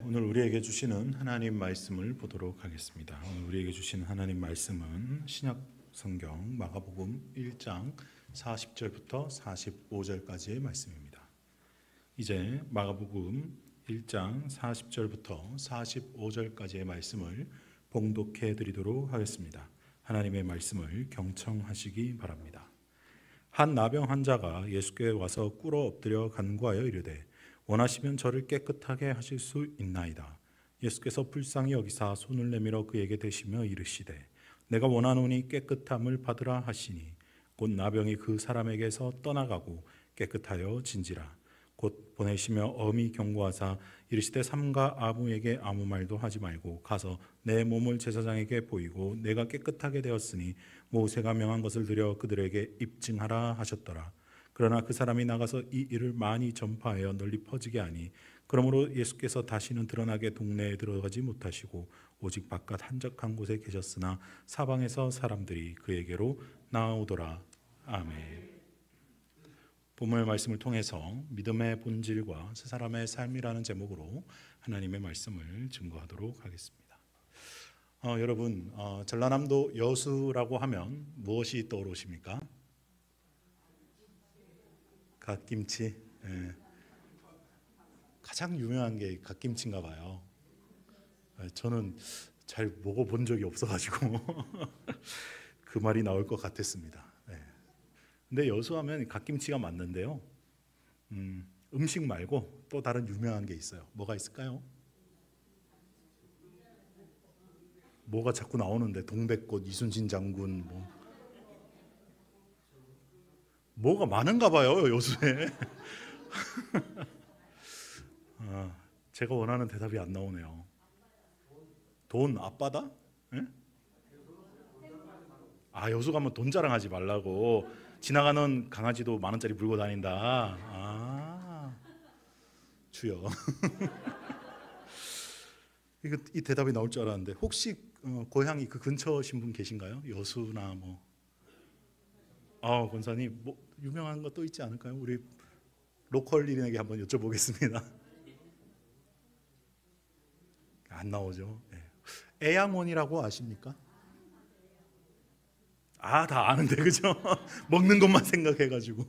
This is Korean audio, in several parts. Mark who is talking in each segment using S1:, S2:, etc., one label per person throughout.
S1: 오늘 우리에게 주시는 하나님 말씀을 보도록 하겠습니다. 오늘 우리에게 주신 하나님 말씀은 신약 성경 마가복음 1장 40절부터 45절까지의 말씀입니다. 이제 마가복음 1장 40절부터 45절까지의 말씀을 봉독해 드리도록 하겠습니다. 하나님의 말씀을 경청하시기 바랍니다. 한 나병 환자가 예수께 와서 꿇어 엎드려 간구하여 이르되 원하시면 저를 깨끗하게 하실 수 있나이다. 예수께서 불쌍히 여기사 손을 내밀어 그에게 대시며 이르시되 내가 원하노니 깨끗함을 받으라 하시니 곧 나병이 그 사람에게서 떠나가고 깨끗하여 진지라. 곧 보내시며 엄히 경고하사 이르시되 삼가 아무에게 아무 말도 하지 말고 가서 내 몸을 제사장에게 보이고 내가 깨끗하게 되었으니 모세가 명한 것을 드려 그들에게 입증하라 하셨더라. 그러나 그 사람이 나가서 이 일을 많이 전파하여 널리 퍼지게 하니 그러므로 예수께서 다시는 드러나게 동네에 들어가지 못하시고 오직 바깥 한적한 곳에 계셨으나 사방에서 사람들이 그에게로 나아오더라. 아멘. 본문의 말씀을 통해서 믿음의 본질과 새 사람의 삶이라는 제목으로 하나님의 말씀을 증거하도록 하겠습니다. 여러분, 전라남도 여수라고 하면 무엇이 떠오르십니까? 갓김치. 가장 유명한 게 갓김치인가 봐요. 저는 잘 먹어본 적이 없어가지고 그 말이 나올 것 같았습니다. 근데 여수하면 갓김치가 맞는데요. 음식 말고 또 다른 유명한 게 있어요. 뭐가 있을까요? 뭐가 자꾸 나오는데 동백꽃, 이순신 장군 뭐가 많은가 봐요, 여수에. 제가 원하는 대답이 안 나오네요. 돈, 앞바다? 예? 여수 가면 돈 자랑하지 말라고. 지나가는 강아지도 10,000원짜리 물고 다닌다. 주여. 이 대답이 나올 줄 알았는데 혹시 고향이 그 근처신 분 계신가요? 여수나 뭐. 권사님, 뭐 유명한 거 또 있지 않을까요? 우리 로컬 1인에게 한번 여쭤보겠습니다. 안 나오죠. 애양원이라고 아십니까? 다 아는데 그죠? 먹는 것만 생각해가지고.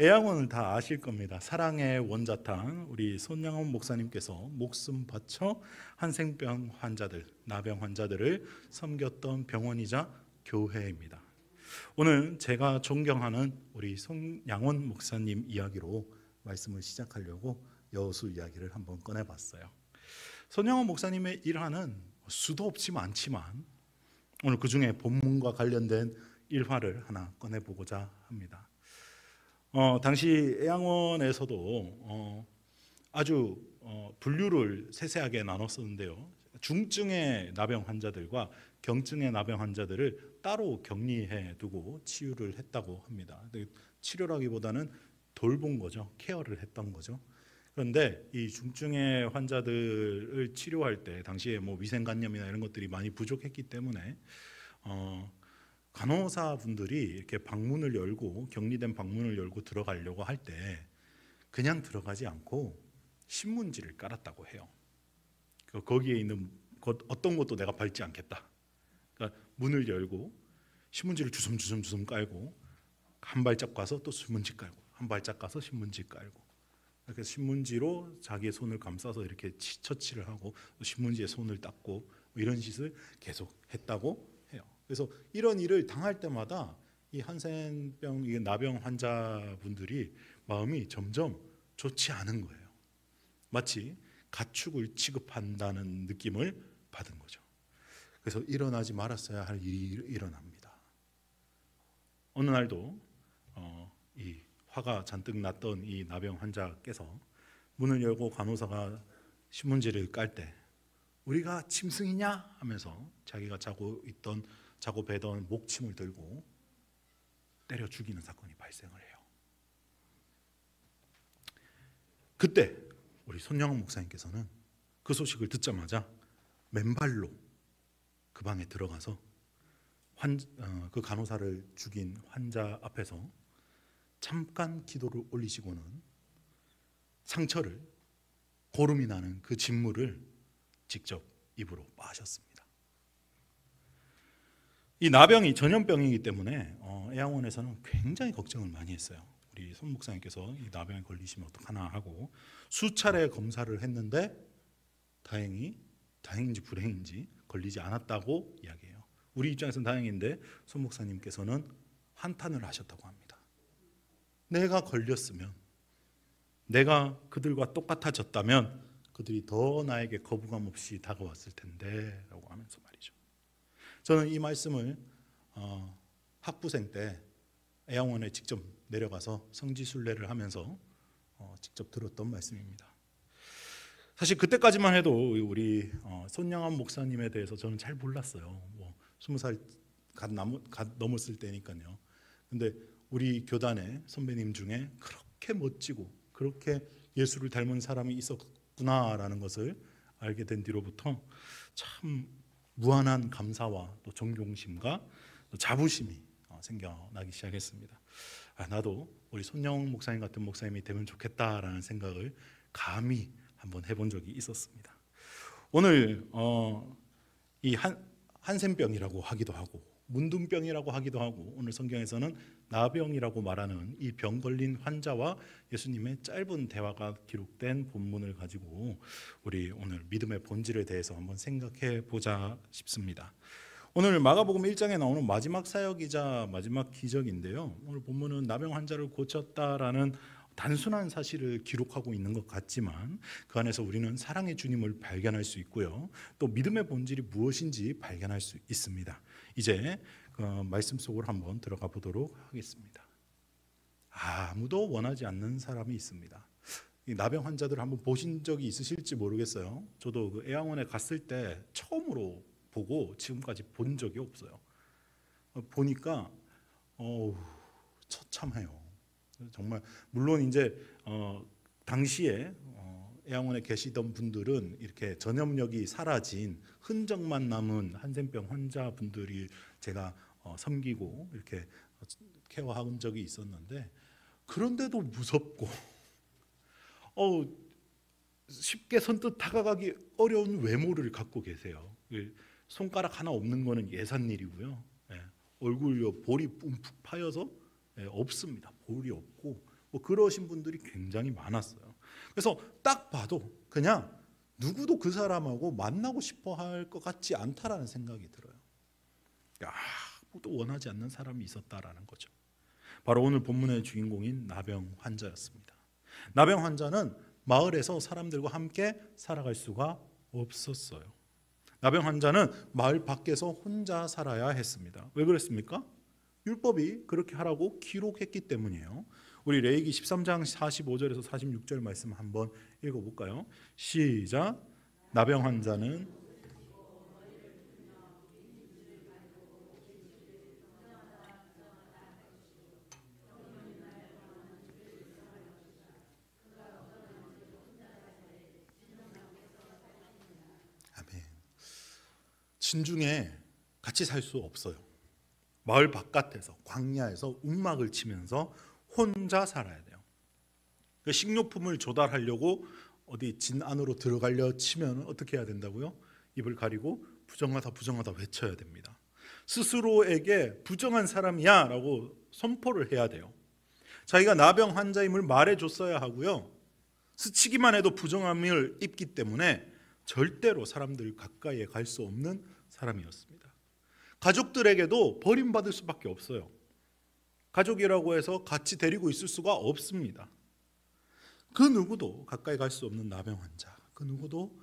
S1: 애양원을 다 아실 겁니다. 사랑의 원자탄 우리 손양원 목사님께서 목숨 바쳐 한생병 환자들, 나병 환자들을 섬겼던 병원이자 교회입니다. 오늘 제가 존경하는 우리 손양원 목사님 이야기로 말씀을 시작하려고 여수 이야기를 한번 꺼내봤어요. 손양원 목사님의 일화는 수도 없이 많지만 오늘 그 중에 본문과 관련된 일화를 하나 꺼내보고자 합니다. 당시 애양원에서도 아주 분류를 세세하게 나눴었는데요. 중증의 나병 환자들과 경증의 나병 환자들을 따로 격리해 두고 치유를 했다고 합니다. 치료라기보다는 돌본 거죠. 케어를 했던 거죠. 그런데 이 중증의 환자들을 치료할 때 당시에 뭐 위생관념이나 이런 것들이 많이 부족했기 때문에 간호사분들이 이렇게 방문을 열고 격리된 방문을 열고 들어가려고 할 때 그냥 들어가지 않고 신문지를 깔았다고 해요. 거기에 있는 어떤 것도 내가 밟지 않겠다. 그러니까 문을 열고 신문지를 주섬주섬 깔고 한 발짝 가서 또 신문지 깔고 한 발짝 가서 신문지 깔고 이렇게 신문지로 자기의 손을 감싸서 이렇게 처치를 하고 신문지에 손을 닦고 이런 짓을 계속 했다고 해요. 그래서 이런 일을 당할 때마다 이 한센병, 이 나병 환자분들이 마음이 점점 좋지 않은 거예요. 마치 가축을 취급한다는 느낌을 받은 거죠. 그래서 일어나지 말았어야 할 일이 일어납니다. 어느 날도 이 화가 잔뜩 났던 이 나병 환자께서 문을 열고 간호사가 신문지를 깔 때 우리가 짐승이냐 하면서 자기가 자고 배던 목침을 들고 때려 죽이는 사건이 발생을 해요. 그때 우리 손영원 목사님께서는 그 소식을 듣자마자 맨발로 그 방에 들어가서 그 간호사를 죽인 환자 앞에서 잠깐 기도를 올리시고는 상처를 고름이 나는 그 진물을 직접 입으로 마셨습니다. 이 나병이 전염병이기 때문에 애양원에서는 굉장히 걱정을 많이 했어요. 우리 손 목사님께서 이 나병에 걸리시면 어떡하나 하고 수차례 검사를 했는데 다행인지 불행인지 걸리지 않았다고 이야기해요. 우리 입장에서는 다행인데 손 목사님께서는 한탄을 하셨다고 합니다. 내가 걸렸으면, 내가 그들과 똑같아졌다면 그들이 더 나에게 거부감 없이 다가왔을 텐데 라고 하면서 말이죠. 저는 이 말씀을 학부생 때 애양원에 직접 내려가서 성지순례를 하면서 직접 들었던 말씀입니다. 사실 그때까지만 해도 우리 손양한 목사님에 대해서 저는 잘 몰랐어요. 20살 갓 넘었을 때니까요. 근데 우리 교단의 선배님 중에 그렇게 멋지고 그렇게 예수를 닮은 사람이 있었구나라는 것을 알게 된 뒤로부터 참 무한한 감사와 또 존경심과 또 자부심이 생겨나기 시작했습니다. 나도 우리 손영 목사님 같은 목사님이 되면 좋겠다라는 생각을 감히 한번 해본 적이 있었습니다. 오늘 이 한센병이라고 하기도 하고 문둥병이라고 하기도 하고 오늘 성경에서는 나병이라고 말하는 이 병 걸린 환자와 예수님의 짧은 대화가 기록된 본문을 가지고 우리 오늘 믿음의 본질에 대해서 한번 생각해 보자 싶습니다. 오늘 마가복음 1장에 나오는 마지막 사역이자 마지막 기적인데요. 오늘 본문은 나병 환자를 고쳤다라는 단순한 사실을 기록하고 있는 것 같지만 그 안에서 우리는 사랑의 주님을 발견할 수 있고요. 또 믿음의 본질이 무엇인지 발견할 수 있습니다. 이제 말씀 속으로 한번 들어가 보도록 하겠습니다. 아무도 원하지 않는 사람이 있습니다. 이 나병 환자들 한번 보신 적이 있으실지 모르겠어요. 저도 그 애양원에 갔을 때 처음으로 보고 지금까지 본 적이 없어요. 보니까 처참해요. 정말 물론 이제 당시에 애양원에 계시던 분들은 이렇게 전염력이 사라진 흔적만 남은 한센병 환자분들이 제가 섬기고 이렇게 케어한 적이 있었는데 그런데도 무섭고 쉽게 선뜻 다가가기 어려운 외모를 갖고 계세요. 손가락 하나 없는 거는 예산일이고요. 얼굴 볼이 뿜푹 파여서 없습니다. 볼이 없고 그러신 분들이 굉장히 많았어요. 그래서 딱 봐도 그냥 누구도 그 사람하고 만나고 싶어 할 것 같지 않다라는 생각이 들어요. 아무도 원하지 않는 사람이 있었다라는 거죠. 바로 오늘 본문의 주인공인 나병 환자였습니다. 나병 환자는 마을에서 사람들과 함께 살아갈 수가 없었어요. 나병 환자는 마을 밖에서 혼자 살아야 했습니다. 왜 그랬습니까? 율법이 그렇게 하라고 기록했기 때문이에요. 우리 레위기 13장 45절에서 46절 말씀 한번 읽어볼까요? 시작. 나병 환자는 아멘. 진중에 같이 살 수 없어요. 마을 바깥에서 광야에서 움막을 치면서 혼자 살아야 돼요. 식료품을 조달하려고 어디 진 안으로 들어가려 치면 어떻게 해야 된다고요? 입을 가리고 부정하다 부정하다 외쳐야 됩니다. 스스로에게 부정한 사람이야 라고 선포를 해야 돼요. 자기가 나병 환자임을 말해줬어야 하고요. 스치기만 해도 부정함을 입기 때문에 절대로 사람들 가까이에 갈 수 없는 사람이었습니다. 가족들에게도 버림받을 수밖에 없어요. 가족이라고 해서 같이 데리고 있을 수가 없습니다. 그 누구도 가까이 갈 수 없는 나병 환자, 그 누구도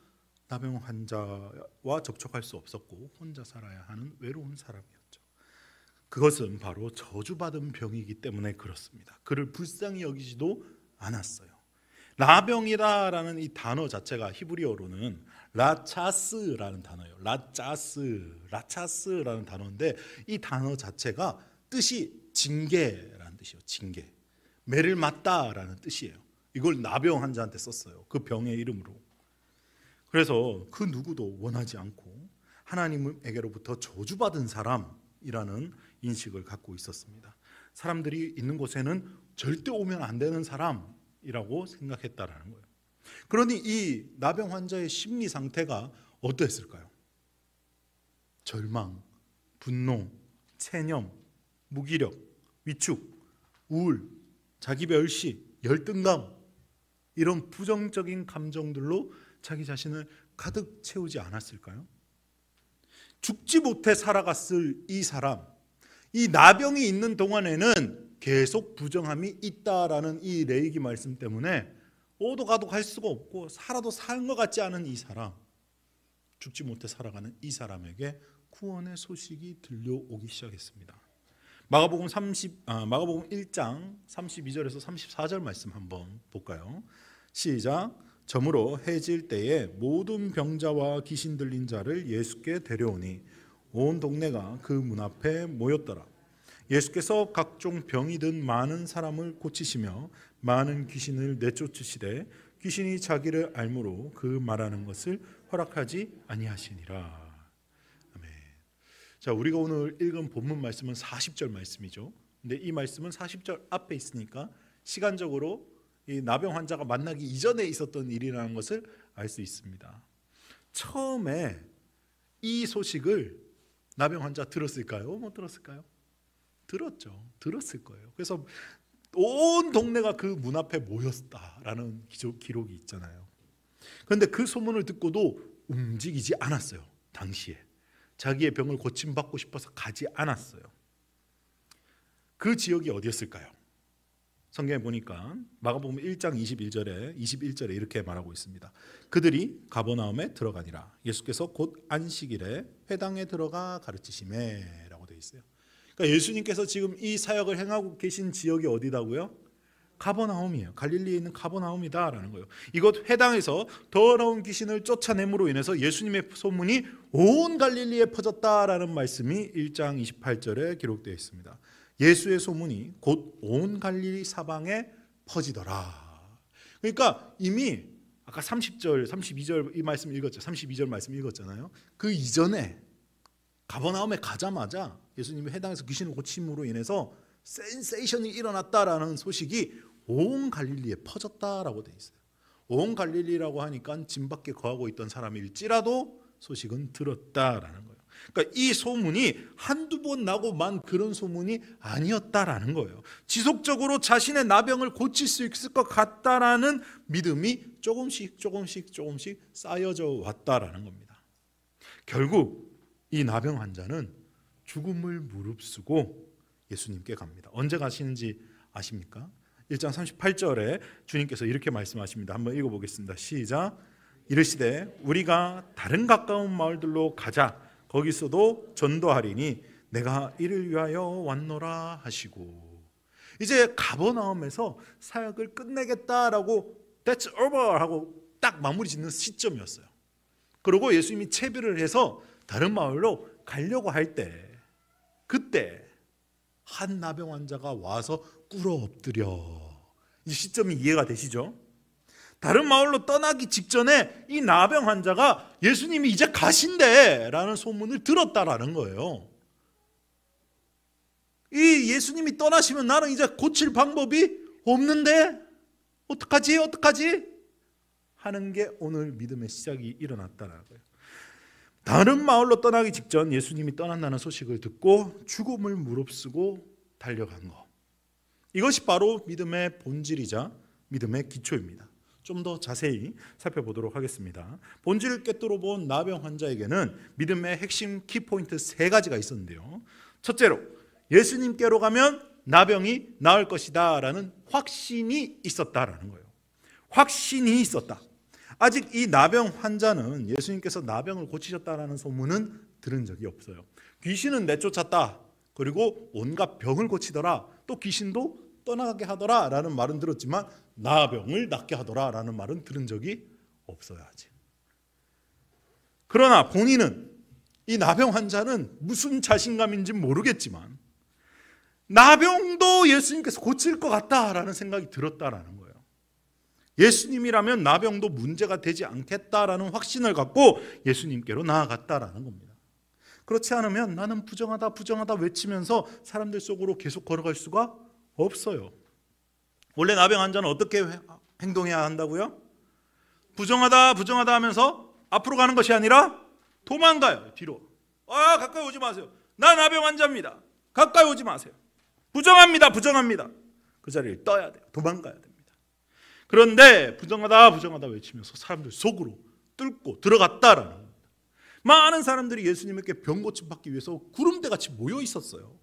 S1: 나병 환자와 접촉할 수 없었고 혼자 살아야 하는 외로운 사람이었죠. 그것은 바로 저주받은 병이기 때문에 그렇습니다. 그를 불쌍히 여기지도 않았어요. 나병이라는 이 단어 자체가 히브리어로는 라차스라는 단어예요. 라차스라는 단어인데 이 단어 자체가 뜻이 징계라는 뜻이에요. 징계. 매를 맞다라는 뜻이에요. 이걸 나병 환자한테 썼어요. 그 병의 이름으로. 그래서 그 누구도 원하지 않고 하나님에게로부터 저주받은 사람이라는 인식을 갖고 있었습니다. 사람들이 있는 곳에는 절대 오면 안 되는 사람이라고 생각했다라는 거예요. 그러니 이 나병 환자의 심리 상태가 어떠했을까요? 절망, 분노, 체념, 무기력, 위축, 우울, 자기 멸시, 열등감, 이런 부정적인 감정들로 자기 자신을 가득 채우지 않았을까요? 죽지 못해 살아갔을 이 사람, 이 나병이 있는 동안에는 계속 부정함이 있다라는 이 레위기 말씀 때문에 오도 가도 갈 수가 없고 살아도 산 것 같지 않은 이 사람, 죽지 못해 살아가는 이 사람에게 구원의 소식이 들려오기 시작했습니다. 마가복음 1장 32절에서 34절 말씀 한번 볼까요? 시작. 저무로 해질 때에 모든 병자와 귀신 들린 자를 예수께 데려오니 온 동네가 그 문 앞에 모였더라. 예수께서 각종 병이 든 많은 사람을 고치시며 많은 귀신을 내쫓으시되 귀신이 자기를 알므로 그 말하는 것을 허락하지 아니하시니라. 아멘. 자, 우리가 오늘 읽은 본문 말씀은 40절 말씀이죠. 근데 이 말씀은 40절 앞에 있으니까 시간적으로 이 나병 환자가 만나기 이전에 있었던 일이라는 것을 알 수 있습니다. 처음에 이 소식을 나병 환자 들었을까요? 못 들었을까요? 들었죠. 들었을 거예요. 그래서 온 동네가 그 문 앞에 모였다라는 기록이 있잖아요. 그런데 그 소문을 듣고도 움직이지 않았어요. 당시에 자기의 병을 고침받고 싶어서 가지 않았어요. 그 지역이 어디였을까요? 성경에 보니까 마가복음 1장 21절에 이렇게 말하고 있습니다. 그들이 가버나움에 들어가니라. 예수께서 곧 안식일에 회당에 들어가 가르치시매 라고 되어 있어요. 그러니까 예수님께서 지금 이 사역을 행하고 계신 지역이 어디다고요? 가버나움이에요. 갈릴리에 있는 가버나움이다라는 거예요. 이곳 회당에서 더러운 귀신을 쫓아냄으로 인해서 예수님의 소문이 온 갈릴리에 퍼졌다라는 말씀이 1장 28절에 기록되어 있습니다. 예수의 소문이 곧 온 갈릴리 사방에 퍼지더라. 그러니까 이미 아까 30절, 32절 이 말씀 읽었죠. 32절 말씀 읽었잖아요. 그 이전에 가버나움에 가자마자 예수님이 회당에서 귀신을 고침으로 인해서 센세이션이 일어났다라는 소식이 온 갈릴리에 퍼졌다라고 되어 있어요. 온 갈릴리라고 하니까 진 밖에 거하고 있던 사람일지라도 소식은 들었다라는 거예요. 그러니까 이 소문이 한두 번 나고만 그런 소문이 아니었다라는 거예요. 지속적으로 자신의 나병을 고칠 수 있을 것 같다라는 믿음이 조금씩 쌓여져 왔다라는 겁니다. 결국 이 나병 환자는 죽음을 무릅쓰고 예수님께 갑니다. 언제 가시는지 아십니까? 1장 38절에 주님께서 이렇게 말씀하십니다. 한번 읽어보겠습니다. 시작. 이르시되 우리가 다른 가까운 마을들로 가자. 거기서도 전도하리니 내가 이를 위하여 왔노라 하시고, 이제 가버나움에서 사역을 끝내겠다라고 That's over 하고 딱 마무리 짓는 시점이었어요. 그리고 예수님이 채비를 해서 다른 마을로 가려고 할 때, 그때 한 나병 환자가 와서 꿇어 엎드려. 이 시점이 이해가 되시죠? 다른 마을로 떠나기 직전에 이 나병 환자가 예수님이 이제 가신대 라는 소문을 들었다라는 거예요. 이 예수님이 떠나시면 나는 이제 고칠 방법이 없는데 어떡하지 하는 게 오늘 믿음의 시작이 일어났다는 거예요. 다른 마을로 떠나기 직전 예수님이 떠난다는 소식을 듣고 죽음을 무릅쓰고 달려간 것, 이것이 바로 믿음의 본질이자 믿음의 기초입니다. 좀 더 자세히 살펴보도록 하겠습니다. 본질을 꿰뚫어 본 나병 환자에게는 믿음의 핵심 키포인트 3가지가 있었는데요. 첫째로 예수님께로 가면 나병이 나을 것이다 라는 확신이 있었다라는 거예요. 확신이 있었다. 아직 이 나병 환자는 예수님께서 나병을 고치셨다라는 소문은 들은 적이 없어요. 귀신은 내쫓았다, 그리고 온갖 병을 고치더라, 또 귀신도 떠나게 하더라 라는 말은 들었지만 나병을 낫게 하더라 라는 말은 들은 적이 없어요. 아직. 그러나 본인은, 이 나병 환자는 무슨 자신감인지 모르겠지만 나병도 예수님께서 고칠 것 같다라는 생각이 들었다라는 거예요. 예수님이라면 나병도 문제가 되지 않겠다라는 확신을 갖고 예수님께로 나아갔다라는 겁니다. 그렇지 않으면 나는 부정하다 외치면서 사람들 속으로 계속 걸어갈 수가 없어요. 원래 나병 환자는 어떻게 행동해야 한다고요? 부정하다 부정하다 하면서 앞으로 가는 것이 아니라 도망가요. 뒤로. 가까이 오지 마세요. 나 나병 환자입니다. 가까이 오지 마세요. 부정합니다. 부정합니다. 그 자리를 떠야 돼요. 도망가야 됩니다. 그런데 부정하다 부정하다 외치면서 사람들 속으로 뚫고 들어갔다라는 겁니다. 많은 사람들이 예수님에게 병 고침 받기 위해서 구름대같이 모여 있었어요.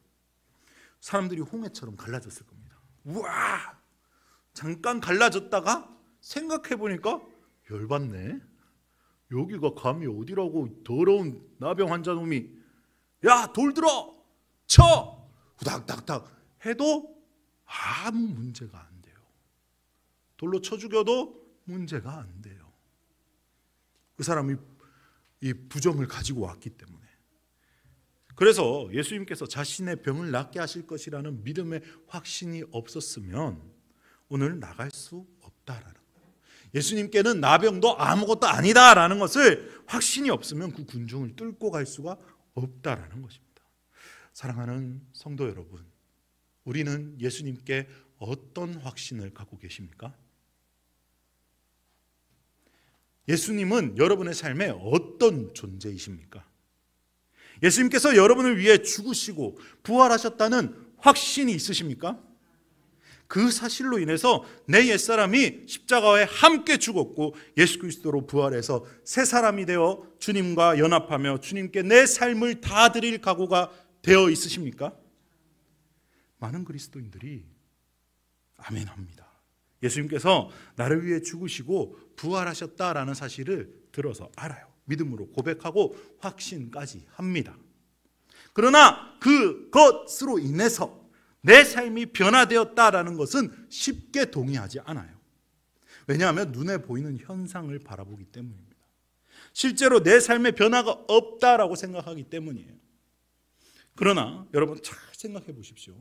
S1: 사람들이 홍해처럼 갈라졌을 겁니다. 우와, 잠깐 갈라졌다가 생각해 보니까 열받네. 여기가 감히 어디라고, 더러운 나병 환자 놈이 야 돌 들어 쳐 후닥닥닥 해도 아무 문제가 안 돼요. 돌로 쳐 죽여도 문제가 안 돼요. 그 사람이 이 부정을 가지고 왔기 때문에. 그래서 예수님께서 자신의 병을 낫게 하실 것이라는 믿음의 확신이 없었으면 오늘 나갈 수 없다라는 거예요. 예수님께는 나병도 아무것도 아니다라는 것을 확신이 없으면 그 군중을 뚫고 갈 수가 없다라는 것입니다. 사랑하는 성도 여러분, 우리는 예수님께 어떤 확신을 갖고 계십니까? 예수님은 여러분의 삶에 어떤 존재이십니까? 예수님께서 여러분을 위해 죽으시고 부활하셨다는 확신이 있으십니까? 그 사실로 인해서 내 옛사람이 십자가에 함께 죽었고 예수 그리스도로 부활해서 새 사람이 되어 주님과 연합하며 주님께 내 삶을 다 드릴 각오가 되어 있으십니까? 많은 그리스도인들이 아멘합니다. 예수님께서 나를 위해 죽으시고 부활하셨다라는 사실을 들어서 알아요. 믿음으로 고백하고 확신까지 합니다. 그러나 그것으로 인해서 내 삶이 변화되었다라는 것은 쉽게 동의하지 않아요. 왜냐하면 눈에 보이는 현상을 바라보기 때문입니다. 실제로 내 삶에 변화가 없다라고 생각하기 때문이에요. 그러나 여러분 잘 생각해 보십시오.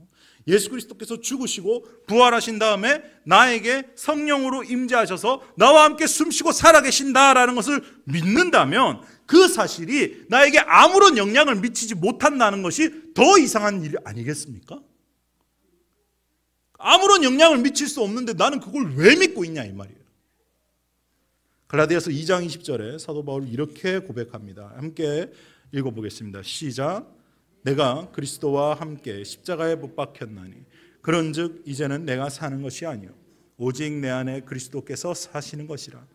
S1: 예수 그리스도께서 죽으시고 부활하신 다음에 나에게 성령으로 임재하셔서 나와 함께 숨쉬고 살아계신다라는 것을 믿는다면 그 사실이 나에게 아무런 영향을 미치지 못한다는 것이 더 이상한 일 아니겠습니까? 아무런 영향을 미칠 수 없는데 나는 그걸 왜 믿고 있냐 이 말이에요. 갈라디아서 2장 20절에 사도 바울이 이렇게 고백합니다. 함께 읽어보겠습니다. 시작. 내가 그리스도와 함께 십자가에 못 박혔나니 그런즉 이제는 내가 사는 것이 아니요 오직 내 안에 그리스도께서 사시는 것이라.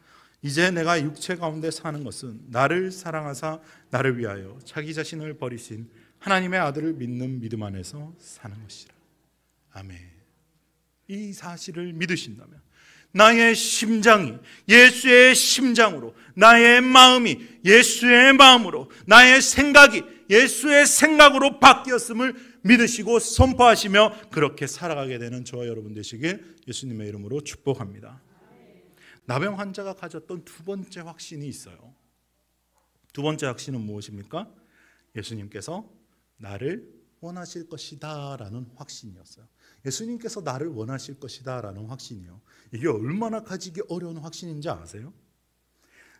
S1: 이제 내가 육체 가운데 사는 것은 나를 사랑하사 나를 위하여 자기 자신을 버리신 하나님의 아들을 믿는 믿음 안에서 사는 것이라. 아멘. 이 사실을 믿으신다면 나의 심장이 예수의 심장으로, 나의 마음이 예수의 마음으로, 나의 생각이 예수의 생각으로 바뀌었음을 믿으시고 선포하시며 그렇게 살아가게 되는 저와 여러분 되시길 예수님의 이름으로 축복합니다. 나병 환자가 가졌던 두 번째 확신이 있어요. 두 번째 확신은 무엇입니까? 예수님께서 나를 원하실 것이다 라는 확신이었어요. 예수님께서 나를 원하실 것이다 라는 확신이요. 이게 얼마나 가지기 어려운 확신인지 아세요?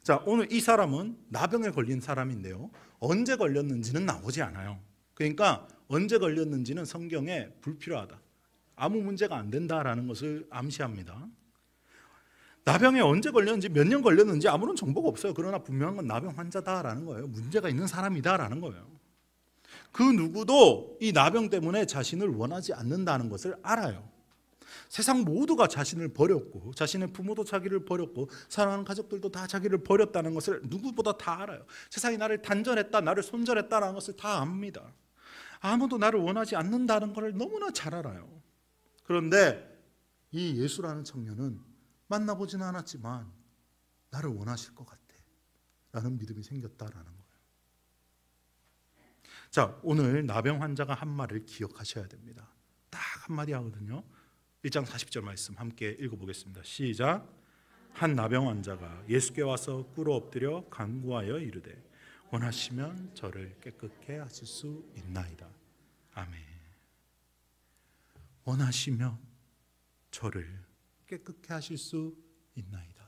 S1: 자, 오늘 이 사람은 나병에 걸린 사람인데요. 언제 걸렸는지는 나오지 않아요. 그러니까 언제 걸렸는지는 성경에 불필요하다. 아무 문제가 안 된다라는 것을 암시합니다. 나병에 언제 걸렸는지 몇 년 걸렸는지 아무런 정보가 없어요. 그러나 분명한 건 나병 환자다라는 거예요. 문제가 있는 사람이다라는 거예요. 그 누구도 이 나병 때문에 자신을 원하지 않는다는 것을 알아요. 세상 모두가 자신을 버렸고 자신의 부모도 자기를 버렸고 사랑하는 가족들도 다 자기를 버렸다는 것을 누구보다 다 알아요. 세상이 나를 단절했다, 나를 손절했다라는 것을 다 압니다. 아무도 나를 원하지 않는다는 것을 너무나 잘 알아요. 그런데 이 예수라는 청년은 만나보지는 않았지만 나를 원하실 것 같아 라는 믿음이 생겼다라는 거예요. 자, 오늘 나병 환자가 한 말을 기억하셔야 됩니다. 딱 한마디 하거든요. 1장 40절 말씀 함께 읽어보겠습니다. 시작. 한 나병 환자가 예수께 와서 꿇어 엎드려 간구하여 이르되 원하시면 저를 깨끗게 하실 수 있나이다. 아멘. 원하시면 저를 깨끗게 하실 수 있나이다.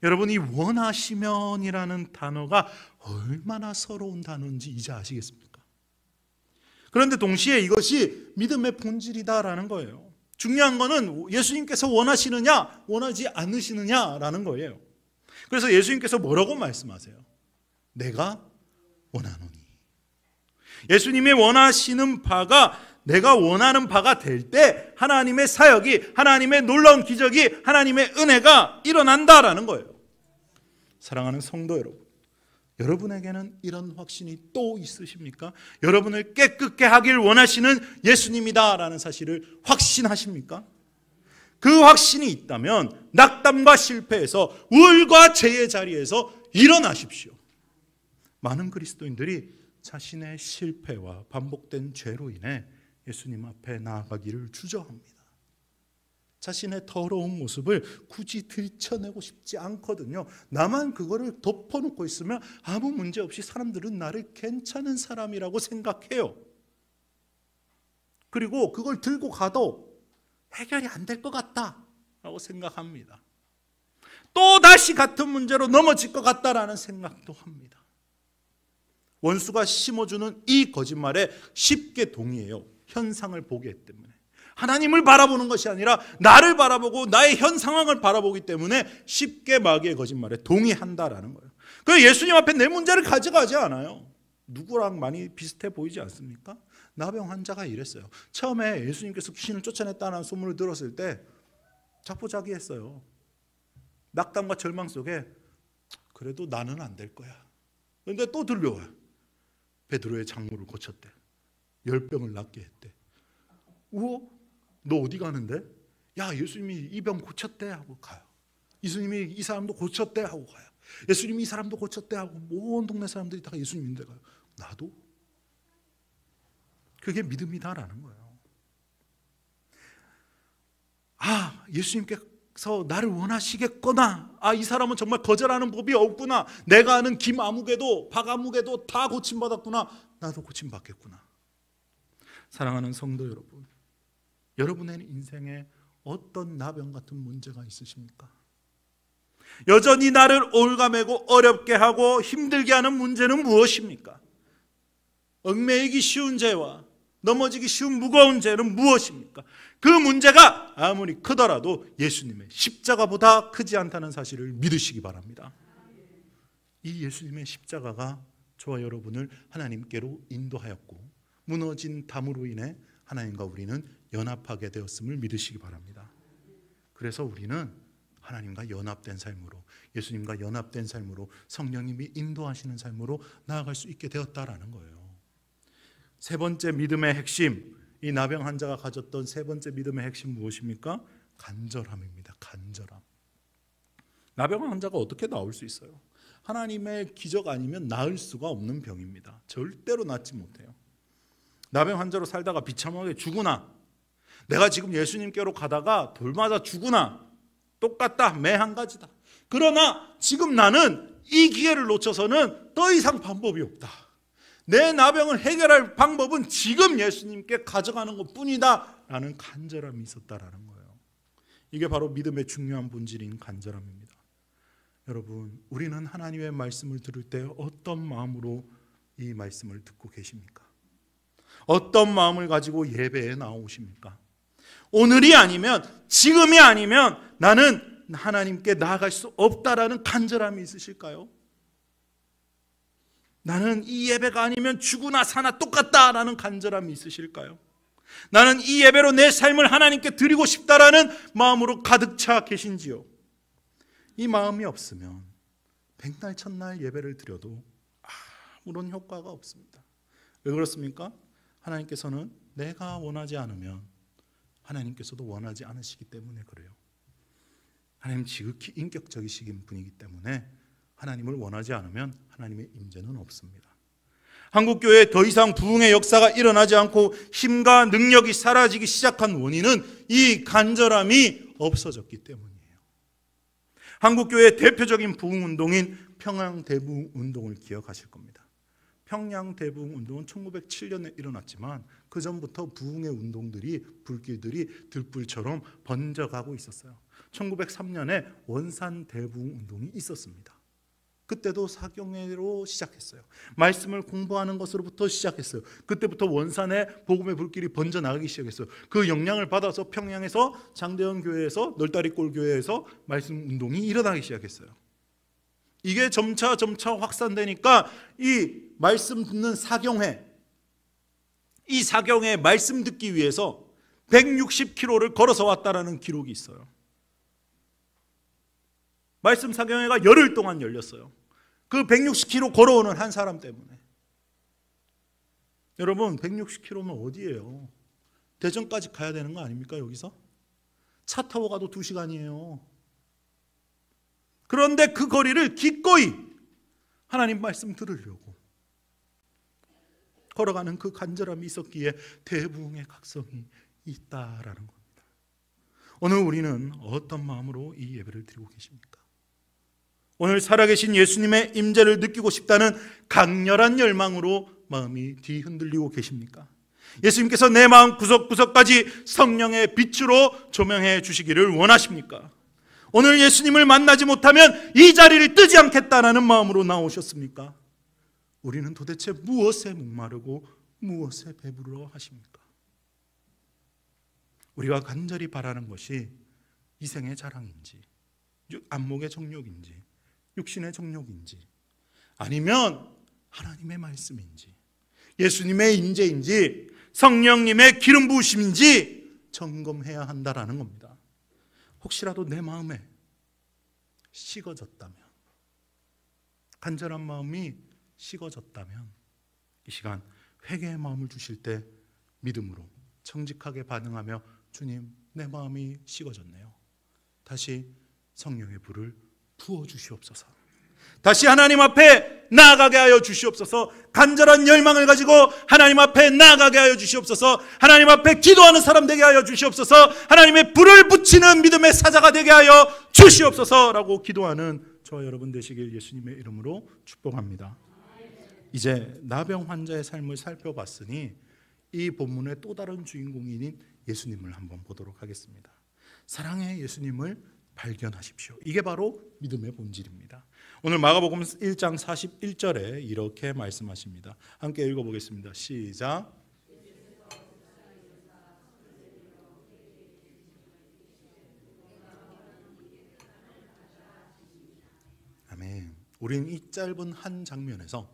S1: 여러분, 이 원하시면이라는 단어가 얼마나 서러운 단어인지 이제 아시겠습니까? 그런데 동시에 이것이 믿음의 본질이다라는 거예요. 중요한 거는 예수님께서 원하시느냐 원하지 않으시느냐라는 거예요. 그래서 예수님께서 뭐라고 말씀하세요? 내가 원하노니. 예수님이 원하시는 바가 내가 원하는 바가 될 때 하나님의 사역이, 하나님의 놀라운 기적이, 하나님의 은혜가 일어난다라는 거예요. 사랑하는 성도 여러분, 여러분에게는 이런 확신이 또 있으십니까? 여러분을 깨끗게 하길 원하시는 예수님이다라는 사실을 확신하십니까? 그 확신이 있다면 낙담과 실패에서 우울과 죄의 자리에서 일어나십시오. 많은 그리스도인들이 자신의 실패와 반복된 죄로 인해 예수님 앞에 나아가기를 주저합니다. 자신의 더러운 모습을 굳이 들춰내고 싶지 않거든요. 나만 그거를 덮어놓고 있으면 아무 문제 없이 사람들은 나를 괜찮은 사람이라고 생각해요. 그리고 그걸 들고 가도 해결이 안 될 것 같다라고 생각합니다. 또 다시 같은 문제로 넘어질 것 같다라는 생각도 합니다. 원수가 심어주는 이 거짓말에 쉽게 동의해요. 현상을 보기 때문에. 하나님을 바라보는 것이 아니라 나를 바라보고 나의 현 상황을 바라보기 때문에 쉽게 마귀의 거짓말에 동의한다라는 거예요. 그래서 예수님 앞에 내 문제를 가져가지 않아요. 누구랑 많이 비슷해 보이지 않습니까? 나병 환자가 이랬어요. 처음에 예수님께서 귀신을 쫓아냈다는 소문을 들었을 때 자포자기했어요. 낙담과 절망 속에 그래도 나는 안 될 거야. 그런데 또 들려와요. 베드로의 장모를 고쳤대. 열병을 낫게 했대. 우와, 너 어디 가는데? 야, 예수님이 이 병 고쳤대 하고 가요. 예수님이 이 사람도 고쳤대 하고 가요. 예수님이 이 사람도 고쳤대 하고 온 동네 사람들이 다 예수님인데 가요. 나도? 그게 믿음이다라는 거예요. 아, 예수님께서 나를 원하시겠구나. 아, 이 사람은 정말 거절하는 법이 없구나. 내가 아는 김아무개도 박아무개도 다 고침받았구나. 나도 고침받겠구나. 사랑하는 성도 여러분, 여러분의 인생에 어떤 나병 같은 문제가 있으십니까? 여전히 나를 올가매고 어렵게 하고 힘들게 하는 문제는 무엇입니까? 얽매이기 쉬운 죄와 넘어지기 쉬운 무거운 죄는 무엇입니까? 그 문제가 아무리 크더라도 예수님의 십자가보다 크지 않다는 사실을 믿으시기 바랍니다. 이 예수님의 십자가가 저와 여러분을 하나님께로 인도하였고 무너진 담으로 인해 하나님과 우리는 연합하게 되었음을 믿으시기 바랍니다. 그래서 우리는 하나님과 연합된 삶으로, 예수님과 연합된 삶으로, 성령님이 인도하시는 삶으로 나아갈 수 있게 되었다라는 거예요. 세 번째 믿음의 핵심, 이 나병 환자가 가졌던 세 번째 믿음의 핵심 무엇입니까? 간절함입니다. 간절함. 나병 환자가 어떻게 나올 수 있어요? 하나님의 기적 아니면 나을 수가 없는 병입니다. 절대로 낫지 못해요. 나병 환자로 살다가 비참하게 죽으나, 내가 지금 예수님께로 가다가 돌 맞아 죽으나 똑같다. 매 한 가지다. 그러나 지금 나는 이 기회를 놓쳐서는 더 이상 방법이 없다. 내 나병을 해결할 방법은 지금 예수님께 가져가는 것뿐이다 라는 간절함이 있었다라는 거예요. 이게 바로 믿음의 중요한 본질인 간절함입니다. 여러분, 우리는 하나님의 말씀을 들을 때 어떤 마음으로 이 말씀을 듣고 계십니까? 어떤 마음을 가지고 예배에 나오십니까? 오늘이 아니면, 지금이 아니면 나는 하나님께 나아갈 수 없다라는 간절함이 있으실까요? 나는 이 예배가 아니면 죽으나 사나 똑같다라는 간절함이 있으실까요? 나는 이 예배로 내 삶을 하나님께 드리고 싶다라는 마음으로 가득 차 계신지요? 이 마음이 없으면 백날 첫날 예배를 드려도 아무런 효과가 없습니다. 왜 그렇습니까? 하나님께서는 내가 원하지 않으면 하나님께서도 원하지 않으시기 때문에 그래요. 하나님 지극히 인격적이신 분이기 때문에 하나님을 원하지 않으면 하나님의 임재는 없습니다. 한국교회에 더 이상 부흥의 역사가 일어나지 않고 힘과 능력이 사라지기 시작한 원인은 이 간절함이 없어졌기 때문이에요. 한국교회의 대표적인 부흥운동인 평양대부흥운동을 기억하실 겁니다. 평양대부흥운동은 1907년에 일어났지만 그 전부터 부흥의 운동들이, 불길들이 들불처럼 번져가고 있었어요. 1903년에 원산대부흥운동이 있었습니다. 그때도 사경회로 시작했어요. 말씀을 공부하는 것으로부터 시작했어요. 그때부터 원산에 복음의 불길이 번져나가기 시작했어요. 그 영향을 받아서 평양에서 장대현 교회에서 널다리골 교회에서 말씀 운동이 일어나기 시작했어요. 이게 점차 확산되니까 이 말씀 듣는 사경회, 이 사경회 말씀 듣기 위해서 160km를 걸어서 왔다라는 기록이 있어요. 말씀 사경회가 열흘 동안 열렸어요. 그 160km 걸어오는 한 사람 때문에. 여러분 160km면 어디예요? 대전까지 가야 되는 거 아닙니까? 여기서? 차 타고 가도 2시간이에요. 그런데 그 거리를 기꺼이 하나님 말씀 들으려고 걸어가는 그 간절함이 있었기에 대부흥의 각성이 있다라는 겁니다. 오늘 우리는 어떤 마음으로 이 예배를 드리고 계십니까? 오늘 살아계신 예수님의 임재를 느끼고 싶다는 강렬한 열망으로 마음이 뒤흔들리고 계십니까? 예수님께서 내 마음 구석구석까지 성령의 빛으로 조명해 주시기를 원하십니까? 오늘 예수님을 만나지 못하면 이 자리를 뜨지 않겠다는 마음으로 나오셨습니까? 우리는 도대체 무엇에 목마르고 무엇에 배부르러 하십니까? 우리가 간절히 바라는 것이 이생의 자랑인지 안목의 정욕인지 육신의 정욕인지 아니면 하나님의 말씀인지 예수님의 임재인지 성령님의 기름 부으심인지 점검해야 한다라는 겁니다. 혹시라도 내 마음에 식어졌다면, 간절한 마음이 식어졌다면 이 시간 회개의 마음을 주실 때 믿음으로 정직하게 반응하며 주님, 내 마음이 식어졌네요. 다시 성령의 불을 부어주시옵소서. 다시 하나님 앞에 나아가게 하여 주시옵소서. 간절한 열망을 가지고 하나님 앞에 나아가게 하여 주시옵소서. 하나님 앞에 기도하는 사람 되게 하여 주시옵소서. 하나님의 불을 붙이는 믿음의 사자가 되게 하여 주시옵소서라고 기도하는 저와 여러분 되시길 예수님의 이름으로 축복합니다. 이제 나병 환자의 삶을 살펴봤으니 이 본문의 또 다른 주인공인 예수님을 한번 보도록 하겠습니다. 사랑의 예수님을 발견하십시오. 이게 바로 믿음의 본질입니다. 오늘 마가복음 1장 41절에 이렇게 말씀하십니다. 함께 읽어보겠습니다. 시작. 아멘. 우리는 이 짧은 한 장면에서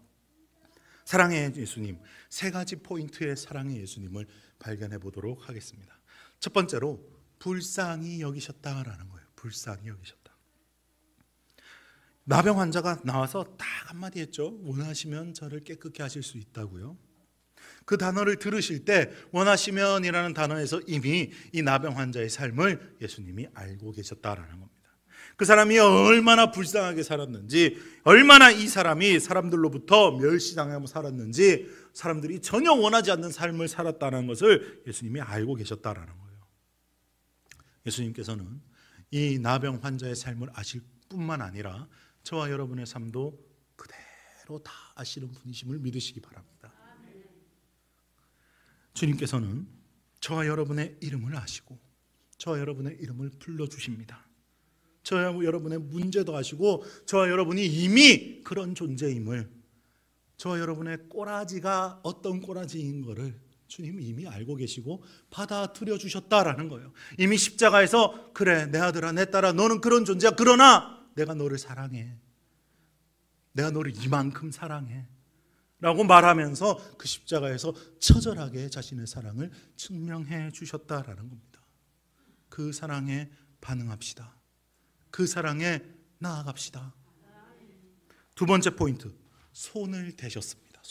S1: 사랑의 예수님, 세 가지 포인트의 사랑의 예수님을 발견해 보도록 하겠습니다. 첫 번째로 불쌍히 여기셨다라는 거예요. 불쌍히 여기셨다. 나병 환자가 나와서 딱 한마디 했죠. 원하시면 저를 깨끗게 하실 수 있다고요. 그 단어를 들으실 때 원하시면이라는 단어에서 이미 이 나병 환자의 삶을 예수님이 알고 계셨다라는 겁니다. 그 사람이 얼마나 불쌍하게 살았는지, 얼마나 이 사람이 사람들로부터 멸시당하며 살았는지, 사람들이 전혀 원하지 않는 삶을 살았다는 것을 예수님이 알고 계셨다라는 거예요. 예수님께서는 이 나병 환자의 삶을 아실 뿐만 아니라 저와 여러분의 삶도 그대로 다 아시는 분이심을 믿으시기 바랍니다. 주님께서는 저와 여러분의 이름을 아시고 저와 여러분의 이름을 불러주십니다. 저와 여러분의 문제도 아시고 저와 여러분이 이미 그런 존재임을, 저와 여러분의 꼬라지가 어떤 꼬라지인 것을 주님이 이미 알고 계시고 받아들여 주셨다라는 거예요. 이미 십자가에서 그래 내 아들아 내 딸아 너는 그런 존재야. 그러나 내가 너를 사랑해. 내가 너를 이만큼 사랑해 라고 말하면서 그 십자가에서 처절하게 자신의 사랑을 증명해 주셨다라는 겁니다. 그 사랑에 반응합시다. 그 사랑에 나아갑시다. 두 번째 포인트, 손을 대셨습니다.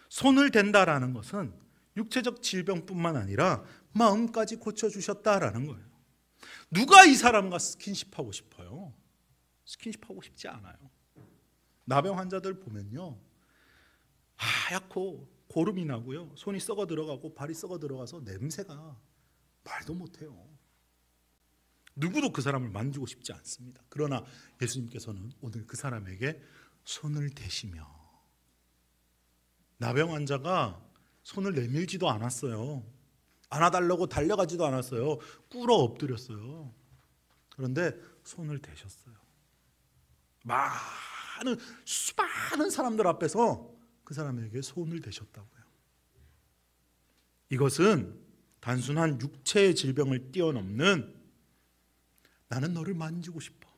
S1: 손을 댄다라는 것은 육체적 질병뿐만 아니라 마음까지 고쳐주셨다라는 거예요. 누가 이 사람과 스킨십하고 싶어요? 스킨십하고 싶지 않아요. 나병 환자들 보면요, 하얗고 고름이 나고요, 손이 썩어 들어가고 발이 썩어 들어가서 냄새가 말도 못해요. 누구도 그 사람을 만지고 싶지 않습니다. 그러나 예수님께서는 오늘 그 사람에게 손을 대시며, 나병 환자가 손을 내밀지도 않았어요. 안아달라고 달려가지도 않았어요. 꿇어 엎드렸어요. 그런데 손을 대셨어요. 수많은 사람들 앞에서 그 사람에게 손을 대셨다고요. 이것은 단순한 육체의 질병을 뛰어넘는 나는 너를 만지고 싶어.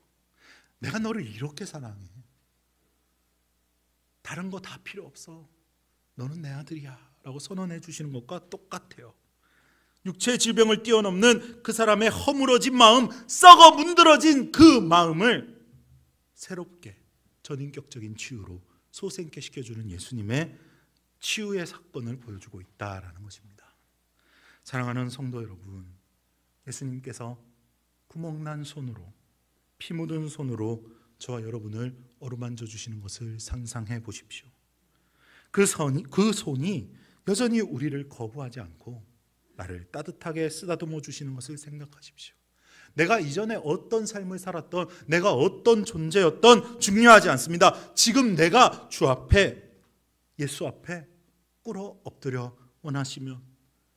S1: 내가 너를 이렇게 사랑해. 다른 거 다 필요 없어. 너는 내 아들이야 라고 선언해 주시는 것과 똑같아요. 육체의 질병을 뛰어넘는 그 사람의 허물어진 마음, 썩어 문드러진 그 마음을 새롭게 전인격적인 치유로 소생케 시켜주는 예수님의 치유의 사건을 보여주고 있다라는 것입니다. 사랑하는 성도 여러분, 예수님께서 구멍난 손으로, 피 묻은 손으로 저와 여러분을 어루만져 주시는 것을 상상해 보십시오. 그 손이 여전히 우리를 거부하지 않고 나를 따뜻하게 쓰다듬어 주시는 것을 생각하십시오. 내가 이전에 어떤 삶을 살았던, 내가 어떤 존재였던 중요하지 않습니다. 지금 내가 주 앞에, 예수 앞에 꿇어 엎드려 원하시면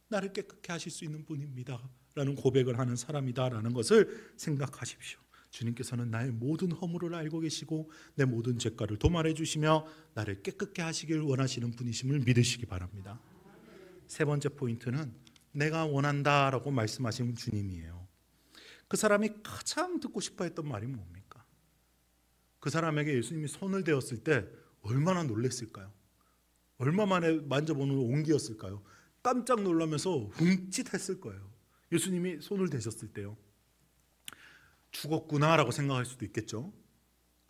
S1: 나를 깨끗게 하실 수 있는 분입니다 라는 고백을 하는 사람이다라는 것을 생각하십시오. 주님께서는 나의 모든 허물을 알고 계시고 내 모든 죄가를 도말해 주시며 나를 깨끗게 하시길 원하시는 분이심을 믿으시기 바랍니다. 세 번째 포인트는 내가 원한다라고 말씀하신 주님이에요. 그 사람이 가장 듣고 싶어 했던 말이 뭡니까? 그 사람에게 예수님이 손을 대었을 때 얼마나 놀랐을까요? 얼마 만에 만져보는 온기였을까요? 깜짝 놀라면서 흠칫했을 거예요. 예수님이 손을 대셨을 때요. 죽었구나 라고 생각할 수도 있겠죠.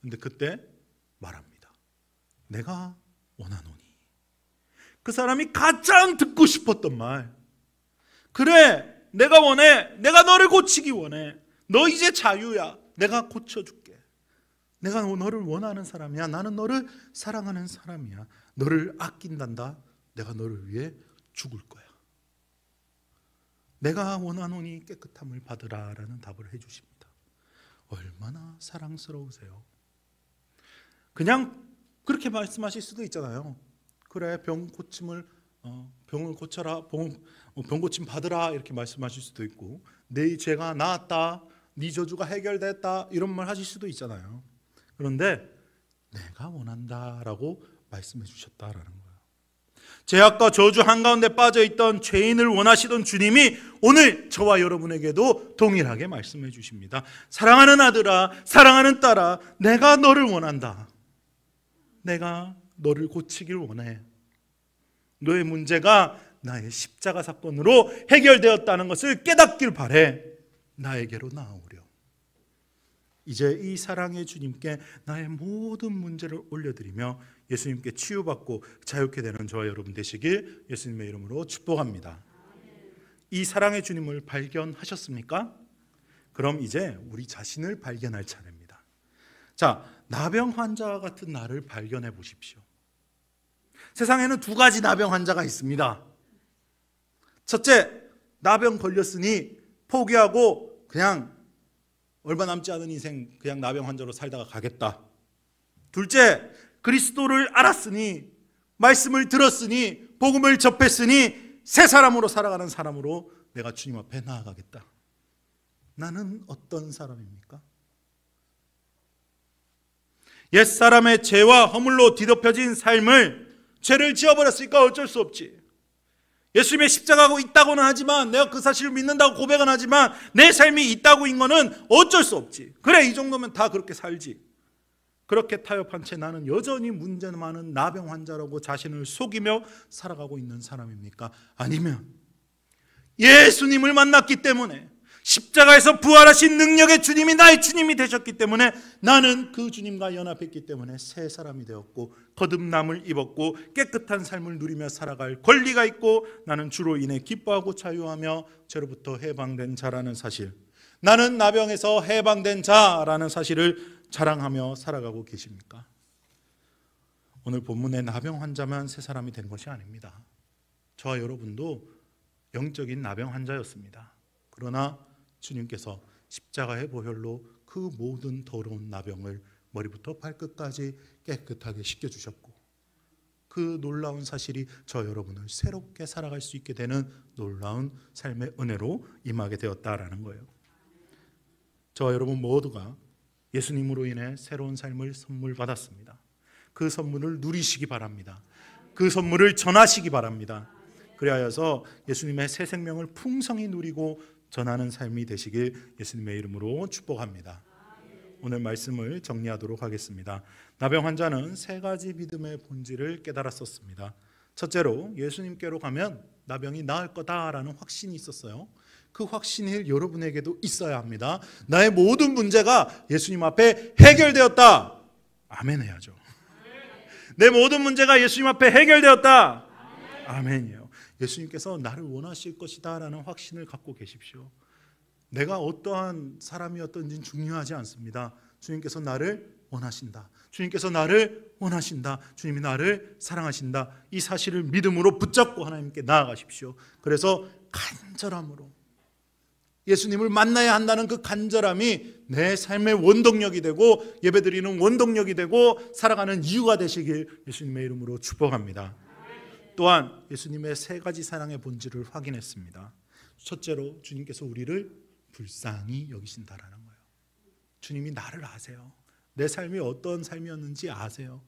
S1: 근데 그때 말합니다. 내가 원하노니. 그 사람이 가장 듣고 싶었던 말. 그래, 내가 원해. 내가 너를 고치기 원해. 너 이제 자유야. 내가 고쳐줄게. 내가 너를 원하는 사람이야. 나는 너를 사랑하는 사람이야. 너를 아낀단다. 내가 너를 위해 죽을 거야. 내가 원하노니 깨끗함을 받으라 라는 답을 해주십니다. 얼마나 사랑스러우세요. 그냥 그렇게 말씀하실 수도 있잖아요. 그래, 병을 고쳐라, 병 고침 받으라 이렇게 말씀하실 수도 있고, 내 죄가 나았다, 네 저주가 해결됐다 이런 말 하실 수도 있잖아요. 그런데 내가 원한다라고 말씀해 주셨다라는 거예요. 죄악과 저주 한가운데 빠져있던 죄인을 원하시던 주님이 오늘 저와 여러분에게도 동일하게 말씀해 주십니다. 사랑하는 아들아, 사랑하는 딸아, 내가 너를 원한다. 내가 너를 고치길 원해. 너의 문제가 나의 십자가 사건으로 해결되었다는 것을 깨닫길 바래. 나에게로 나아오려. 이제 이 사랑의 주님께 나의 모든 문제를 올려드리며 예수님께 치유받고 자유케 되는 저와 여러분 되시길 예수님의 이름으로 축복합니다. 이 사랑의 주님을 발견하셨습니까? 그럼 이제 우리 자신을 발견할 차례입니다. 자, 나병 환자 같은 나를 발견해 보십시오. 세상에는 두 가지 나병 환자가 있습니다. 첫째, 나병 걸렸으니 포기하고 그냥 얼마 남지 않은 인생 그냥 나병 환자로 살다가 가겠다. 둘째, 그리스도를 알았으니, 말씀을 들었으니, 복음을 접했으니 새 사람으로 살아가는 사람으로 내가 주님 앞에 나아가겠다. 나는 어떤 사람입니까? 옛사람의 죄와 허물로 뒤덮여진 삶을, 죄를 지어버렸으니까 어쩔 수 없지. 예수님의 십자가가 있다고는 하지만, 내가 그 사실을 믿는다고 고백은 하지만 내 삶이 있다고인 거는 어쩔 수 없지. 그래, 이 정도면 다 그렇게 살지. 그렇게 타협한 채 나는 여전히 문제 많은 나병 환자라고 자신을 속이며 살아가고 있는 사람입니까? 아니면 예수님을 만났기 때문에, 십자가에서 부활하신 능력의 주님이 나의 주님이 되셨기 때문에, 나는 그 주님과 연합했기 때문에 새 사람이 되었고 거듭남을 입었고 깨끗한 삶을 누리며 살아갈 권리가 있고, 나는 주로 인해 기뻐하고 자유하며 죄로부터 해방된 자라는 사실, 나는 나병에서 해방된 자라는 사실을 자랑하며 살아가고 계십니까? 오늘 본문의 나병 환자만 새 사람이 된 것이 아닙니다. 저와 여러분도 영적인 나병 환자였습니다. 그러나 주님께서 십자가의 보혈로 그 모든 더러운 나병을 머리부터 발끝까지 깨끗하게 씻겨주셨고, 그 놀라운 사실이 저 여러분을 새롭게 살아갈 수 있게 되는 놀라운 삶의 은혜로 임하게 되었다라는 거예요. 저와 여러분 모두가 예수님으로 인해 새로운 삶을 선물 받았습니다. 그 선물을 누리시기 바랍니다. 그 선물을 전하시기 바랍니다. 그리하여서 예수님의 새 생명을 풍성히 누리고 전하는 삶이 되시길 예수님의 이름으로 축복합니다. 오늘 말씀을 정리하도록 하겠습니다. 나병 환자는 세 가지 믿음의 본질을 깨달았었습니다. 첫째로 예수님께로 가면 나병이 나을 거다라는 확신이 있었어요. 그 확신이 여러분에게도 있어야 합니다. 나의 모든 문제가 예수님 앞에 해결되었다. 아멘 해야죠. 내 모든 문제가 예수님 앞에 해결되었다. 아멘이에요. 예수님께서 나를 원하실 것이다 라는 확신을 갖고 계십시오. 내가 어떠한 사람이었던지는 중요하지 않습니다. 주님께서 나를 원하신다. 주님께서 나를 원하신다. 주님이 나를 사랑하신다. 이 사실을 믿음으로 붙잡고 하나님께 나아가십시오. 그래서 간절함으로 예수님을 만나야 한다는 그 간절함이 내 삶의 원동력이 되고 예배드리는 원동력이 되고 살아가는 이유가 되시길 예수님의 이름으로 축복합니다. 또한 예수님의 세 가지 사랑의 본질을 확인했습니다. 첫째로 주님께서 우리를 불쌍히 여기신다라는 거예요. 주님이 나를 아세요. 내 삶이 어떤 삶이었는지 아세요.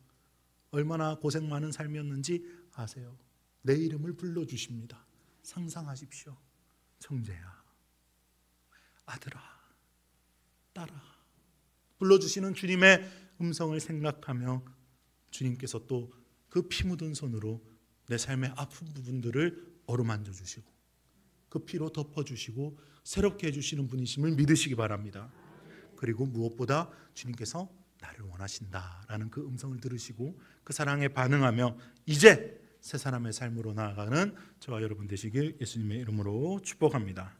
S1: 얼마나 고생 많은 삶이었는지 아세요. 내 이름을 불러주십니다. 상상하십시오. 청재야, 아들아, 딸아, 불러주시는 주님의 음성을 생각하며 주님께서 또 그 피 묻은 손으로 내 삶의 아픈 부분들을 어루만져 주시고 그 피로 덮어주시고 새롭게 해주시는 분이심을 믿으시기 바랍니다. 그리고 무엇보다 주님께서 나를 원하신다라는 그 음성을 들으시고 그 사랑에 반응하며 이제 새 사람의 삶으로 나아가는 저와 여러분 되시길 예수님의 이름으로 축복합니다.